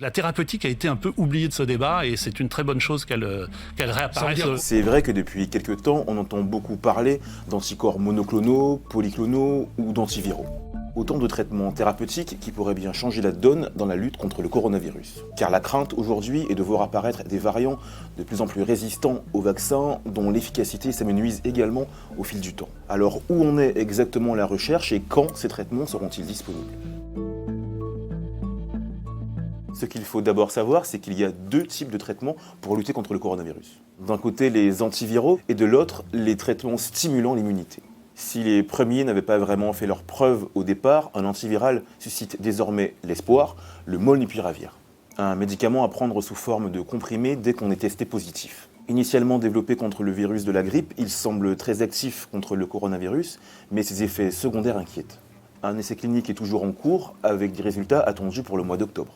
La thérapeutique a été un peu oubliée de ce débat et c'est une très bonne chose qu'elle réapparaisse. C'est vrai que depuis quelques temps, on entend beaucoup parler d'anticorps monoclonaux, polyclonaux ou d'antiviraux. Autant de traitements thérapeutiques qui pourraient bien changer la donne dans la lutte contre le coronavirus. Car la crainte aujourd'hui est de voir apparaître des variants de plus en plus résistants aux vaccins dont l'efficacité s'amenuise également au fil du temps. Alors où en est exactement la recherche et quand ces traitements seront-ils disponibles ? Ce qu'il faut d'abord savoir, c'est qu'il y a deux types de traitements pour lutter contre le coronavirus. D'un côté, les antiviraux et de l'autre, les traitements stimulant l'immunité. Si les premiers n'avaient pas vraiment fait leur preuve au départ, un antiviral suscite désormais l'espoir, le molnupiravir. Un médicament à prendre sous forme de comprimé dès qu'on est testé positif. Initialement développé contre le virus de la grippe, il semble très actif contre le coronavirus, mais ses effets secondaires inquiètent. Un essai clinique est toujours en cours, avec des résultats attendus pour le mois d'octobre.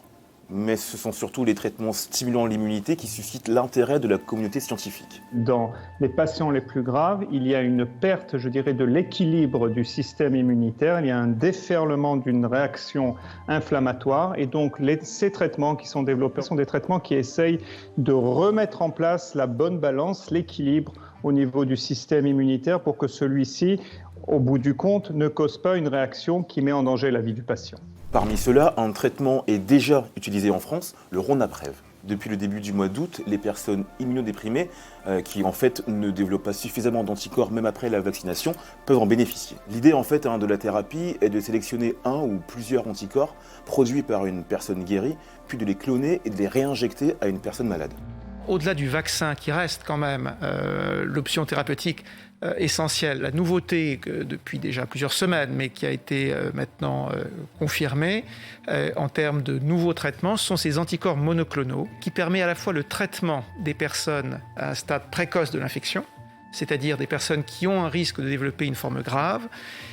Mais ce sont surtout les traitements stimulant l'immunité qui suscitent l'intérêt de la communauté scientifique. Dans les patients les plus graves, il y a une perte, de l'équilibre du système immunitaire, il y a un déferlement d'une réaction inflammatoire et donc ces traitements qui sont développés sont des traitements qui essayent de remettre en place la bonne balance, l'équilibre au niveau du système immunitaire pour que celui-ci, au bout du compte, ne cause pas une réaction qui met en danger la vie du patient. Parmi ceux-là, un traitement est déjà utilisé en France, le Ronapreve. Depuis le début du mois d'août, les personnes immunodéprimées, qui en fait ne développent pas suffisamment d'anticorps même après la vaccination, peuvent en bénéficier. L'idée de la thérapie est de sélectionner un ou plusieurs anticorps produits par une personne guérie, puis de les cloner et de les réinjecter à une personne malade. Au-delà du vaccin qui reste quand même l'option thérapeutique essentielle, la nouveauté depuis déjà plusieurs semaines, mais qui a été maintenant confirmée en termes de nouveaux traitements, sont ces anticorps monoclonaux qui permettent à la fois le traitement des personnes à un stade précoce de l'infection, c'est-à-dire des personnes qui ont un risque de développer une forme grave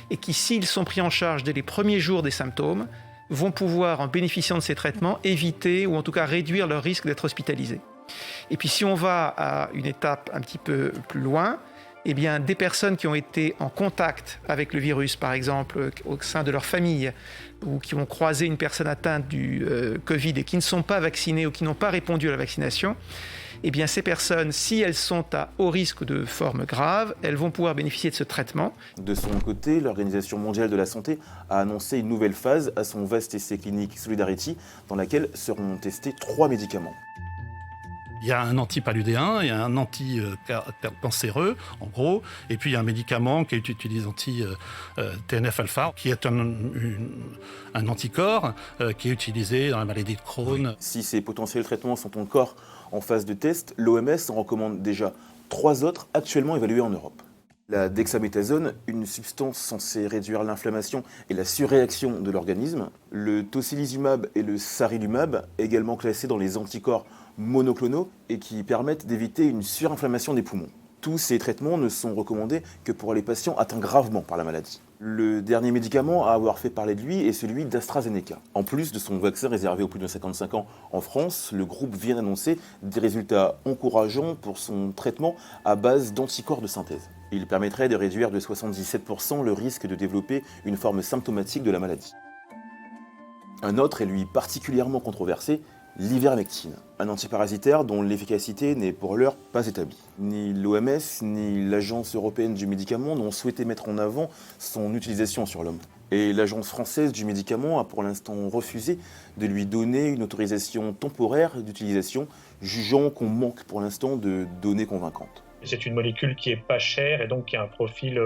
et qui, s'ils sont pris en charge dès les premiers jours des symptômes, vont pouvoir, en bénéficiant de ces traitements, éviter ou en tout cas réduire leur risque d'être hospitalisés. Et puis si on va à une étape un petit peu plus loin, eh bien, des personnes qui ont été en contact avec le virus, par exemple, au sein de leur famille, ou qui ont croisé une personne atteinte du Covid et qui ne sont pas vaccinées ou qui n'ont pas répondu à la vaccination, eh bien, ces personnes, si elles sont à haut risque de forme grave, elles vont pouvoir bénéficier de ce traitement. De son côté, l'Organisation mondiale de la santé a annoncé une nouvelle phase à son vaste essai clinique Solidarity, dans laquelle seront testés 3 médicaments. Il y a un antipaludéen, il y a un anti-cancéreux, en gros, et puis il y a un médicament qui est utilisé anti-TNF-alpha, qui est un anticorps qui est utilisé dans la maladie de Crohn. Si ces potentiels traitements sont encore en phase de test, l'OMS en recommande déjà 3 autres actuellement évalués en Europe. La dexaméthasone, une substance censée réduire l'inflammation et la surréaction de l'organisme. Le tocilizumab et le sarilumab, également classés dans les anticorps monoclonaux et qui permettent d'éviter une surinflammation des poumons. Tous ces traitements ne sont recommandés que pour les patients atteints gravement par la maladie. Le dernier médicament à avoir fait parler de lui est celui d'AstraZeneca. En plus de son vaccin réservé aux plus de 55 ans en France, le groupe vient d'annoncer des résultats encourageants pour son traitement à base d'anticorps de synthèse. Il permettrait de réduire de 77% le risque de développer une forme symptomatique de la maladie. Un autre est lui particulièrement controversé, l'ivermectine, un antiparasitaire dont l'efficacité n'est pour l'heure pas établie. Ni l'OMS ni l'Agence européenne du médicament n'ont souhaité mettre en avant son utilisation sur l'homme. Et l'Agence française du médicament a pour l'instant refusé de lui donner une autorisation temporaire d'utilisation, jugeant qu'on manque pour l'instant de données convaincantes. C'est une molécule qui est pas chère et donc qui a un profil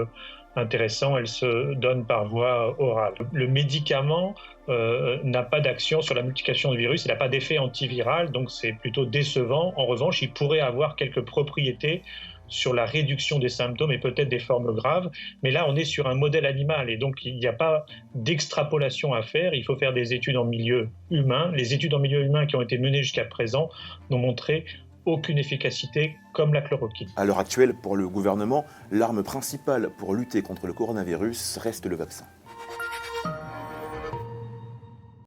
intéressant. Elle se donne par voie orale. Le médicament n'a pas d'action sur la multiplication du virus, il n'a pas d'effet antiviral, donc c'est plutôt décevant. En revanche, il pourrait avoir quelques propriétés sur la réduction des symptômes et peut-être des formes graves. Mais là, on est sur un modèle animal et donc il n'y a pas d'extrapolation à faire. Il faut faire des études en milieu humain. Les études en milieu humain qui ont été menées jusqu'à présent n'ont montré aucune efficacité comme la chloroquine. À l'heure actuelle, pour le gouvernement, l'arme principale pour lutter contre le coronavirus reste le vaccin.